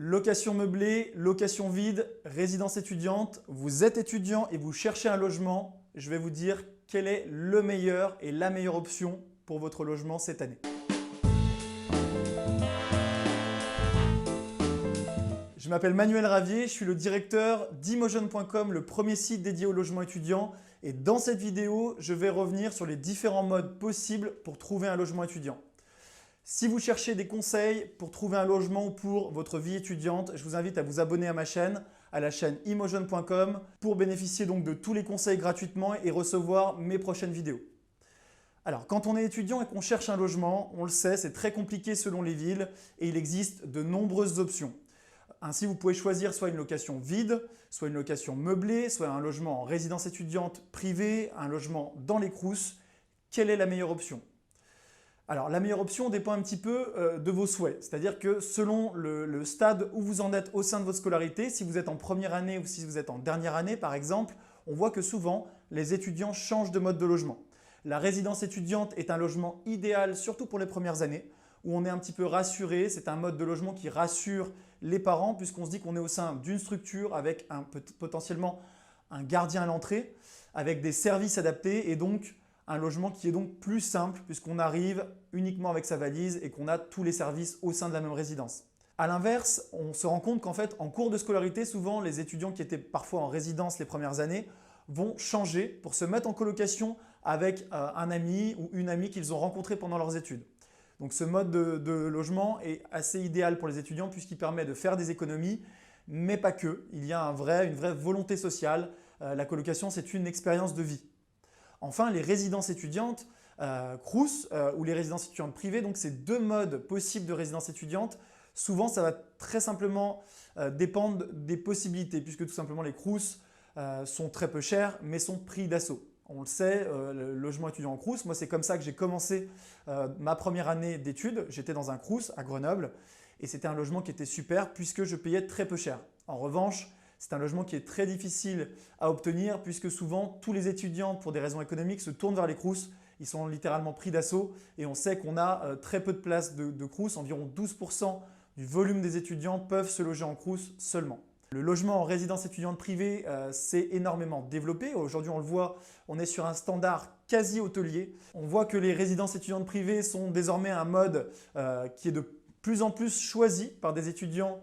Location meublée, location vide, résidence étudiante, vous êtes étudiant et vous cherchez un logement, je vais vous dire quel est le meilleur et la meilleure option pour votre logement cette année. Je m'appelle Manuel Ravier, je suis le directeur d'Imotion.com, le premier site dédié au logement étudiant. Et dans cette vidéo, je vais revenir sur les différents modes possibles pour trouver un logement étudiant. Si vous cherchez des conseils pour trouver un logement ou pour votre vie étudiante, je vous invite à vous abonner à ma chaîne, à la chaîne Imotion.com pour bénéficier donc de tous les conseils gratuitement et recevoir mes prochaines vidéos. Alors, quand on est étudiant et qu'on cherche un logement, on le sait, c'est très compliqué selon les villes et il existe de nombreuses options. Ainsi, vous pouvez choisir soit une location vide, soit une location meublée, soit un logement en résidence étudiante privée, un logement dans les Crous. Quelle est la meilleure option ? Alors, la meilleure option dépend un petit peu de vos souhaits. C'est-à-dire que selon le stade où vous en êtes au sein de votre scolarité, si vous êtes en première année ou si vous êtes en dernière année par exemple, on voit que souvent les étudiants changent de mode de logement. La résidence étudiante est un logement idéal surtout pour les premières années où on est un petit peu rassuré. C'est un mode de logement qui rassure les parents puisqu'on se dit qu'on est au sein d'une structure avec potentiellement un gardien à l'entrée, avec des services adaptés et donc un logement qui est donc plus simple puisqu'on arrive uniquement avec sa valise et qu'on a tous les services au sein de la même résidence. A l'inverse, on se rend compte qu'en fait, en cours de scolarité, souvent les étudiants qui étaient parfois en résidence les premières années vont changer pour se mettre en colocation avec un ami ou une amie qu'ils ont rencontré pendant leurs études. Donc ce mode de logement est assez idéal pour les étudiants puisqu'il permet de faire des économies, mais pas que. Il y a une vraie volonté sociale. La colocation, c'est une expérience de vie. Enfin, les résidences étudiantes, Crous ou les résidences étudiantes privées, donc ces deux modes possibles de résidence étudiante, souvent ça va très simplement dépendre des possibilités puisque tout simplement les Crous sont très peu chers mais sont pris d'assaut. On le sait, le logement étudiant en Crous, moi c'est comme ça que j'ai commencé ma première année d'études. J'étais dans un Crous à Grenoble et c'était un logement qui était super puisque je payais très peu cher. En revanche, c'est un logement qui est très difficile à obtenir puisque souvent tous les étudiants pour des raisons économiques se tournent vers les Crous. Ils sont littéralement pris d'assaut et on sait qu'on a très peu de places de Crous. Environ 12% du volume des étudiants peuvent se loger en Crous seulement. Le logement en résidence étudiante privée s'est énormément développé. Aujourd'hui, on le voit, on est sur un standard quasi hôtelier. On voit que les résidences étudiantes privées sont désormais un mode qui est de plus en plus choisi par des étudiants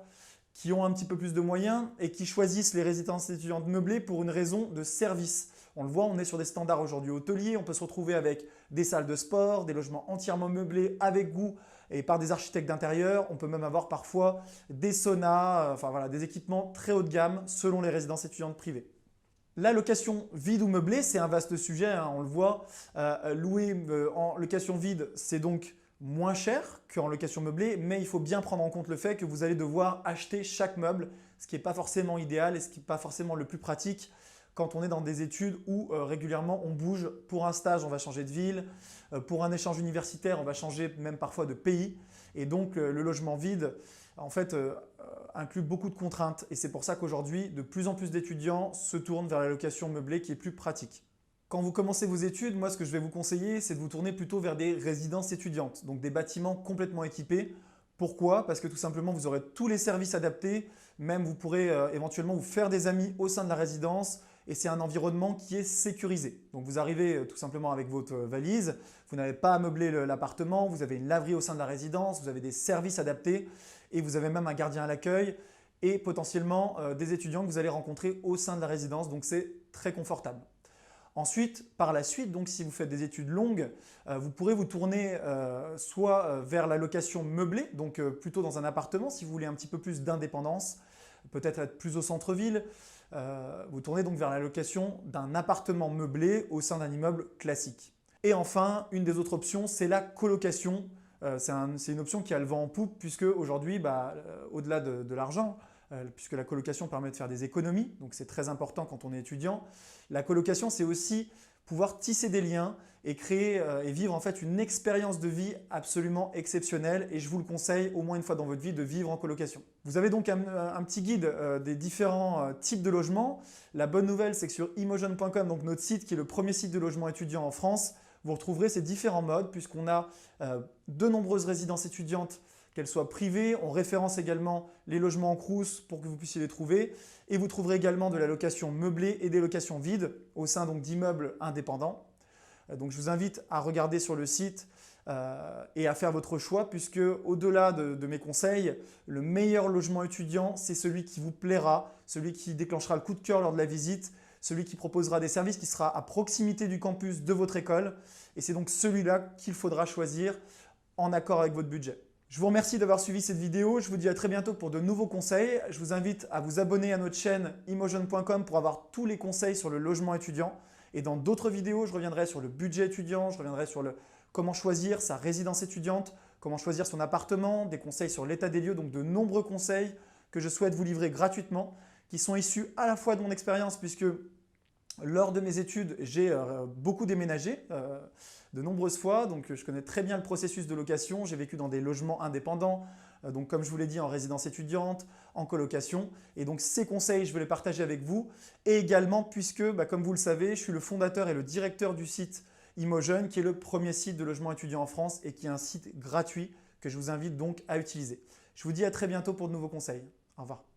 qui ont un petit peu plus de moyens et qui choisissent les résidences étudiantes meublées pour une raison de service. On le voit, on est sur des standards aujourd'hui hôteliers. On peut se retrouver avec des salles de sport, des logements entièrement meublés avec goût et par des architectes d'intérieur. On peut même avoir parfois des saunas, enfin voilà, des équipements très haut de gamme selon les résidences étudiantes privées. La location vide ou meublée, c'est un vaste sujet, hein, on le voit. Louer en location vide, c'est donc moins cher qu'en location meublée, mais il faut bien prendre en compte le fait que vous allez devoir acheter chaque meuble, ce qui n'est pas forcément idéal et ce qui n'est pas forcément le plus pratique quand on est dans des études où régulièrement on bouge. Pour un stage, on va changer de ville, pour un échange universitaire, on va changer même parfois de pays et donc le logement vide en fait inclut beaucoup de contraintes et c'est pour ça qu'aujourd'hui de plus en plus d'étudiants se tournent vers la location meublée qui est plus pratique. Quand vous commencez vos études, moi ce que je vais vous conseiller, c'est de vous tourner plutôt vers des résidences étudiantes, donc des bâtiments complètement équipés. Pourquoi? Parce que tout simplement, vous aurez tous les services adaptés, même vous pourrez éventuellement vous faire des amis au sein de la résidence et c'est un environnement qui est sécurisé. Donc vous arrivez tout simplement avec votre valise, vous n'avez pas à meubler l'appartement, vous avez une laverie au sein de la résidence, vous avez des services adaptés et vous avez même un gardien à l'accueil et potentiellement des étudiants que vous allez rencontrer au sein de la résidence, donc c'est très confortable. Ensuite, par la suite, donc si vous faites des études longues, vous pourrez vous tourner soit vers la location meublée, donc plutôt dans un appartement si vous voulez un petit peu plus d'indépendance, peut-être être plus au centre-ville. Vous tournez donc vers la location d'un appartement meublé au sein d'un immeuble classique. Et enfin, une des autres options, c'est la colocation. C'est une option qui a le vent en poupe puisque aujourd'hui, au-delà de l'argent, puisque la colocation permet de faire des économies, donc c'est très important quand on est étudiant. La colocation, c'est aussi pouvoir tisser des liens et créer et vivre en fait une expérience de vie absolument exceptionnelle et je vous le conseille au moins une fois dans votre vie de vivre en colocation. Vous avez donc un petit guide des différents types de logements. La bonne nouvelle, c'est que sur Imotion.com, donc notre site qui est le premier site de logement étudiant en France, vous retrouverez ces différents modes puisqu'on a de nombreuses résidences étudiantes qu'elles soient privées. On référence également les logements en Crous pour que vous puissiez les trouver. Et vous trouverez également de la location meublée et des locations vides au sein d'immeubles indépendants. Donc je vous invite à regarder sur le site et à faire votre choix puisque au-delà de mes conseils, le meilleur logement étudiant, c'est celui qui vous plaira, celui qui déclenchera le coup de cœur lors de la visite, celui qui proposera des services, qui sera à proximité du campus de votre école. Et c'est donc celui-là qu'il faudra choisir en accord avec votre budget. Je vous remercie d'avoir suivi cette vidéo. Je vous dis à très bientôt pour de nouveaux conseils. Je vous invite à vous abonner à notre chaîne imotion.com pour avoir tous les conseils sur le logement étudiant. Et dans d'autres vidéos, je reviendrai sur le budget étudiant, je reviendrai sur comment choisir sa résidence étudiante, comment choisir son appartement, des conseils sur l'état des lieux, donc de nombreux conseils que je souhaite vous livrer gratuitement, qui sont issus à la fois de mon expérience puisque lors de mes études, j'ai beaucoup déménagé de nombreuses fois, donc je connais très bien le processus de location. J'ai vécu dans des logements indépendants, donc comme je vous l'ai dit, en résidence étudiante, en colocation. Et donc ces conseils, je vais les partager avec vous. Et également, puisque, comme vous le savez, je suis le fondateur et le directeur du site Imotion, qui est le premier site de logement étudiant en France et qui est un site gratuit que je vous invite donc à utiliser. Je vous dis à très bientôt pour de nouveaux conseils. Au revoir.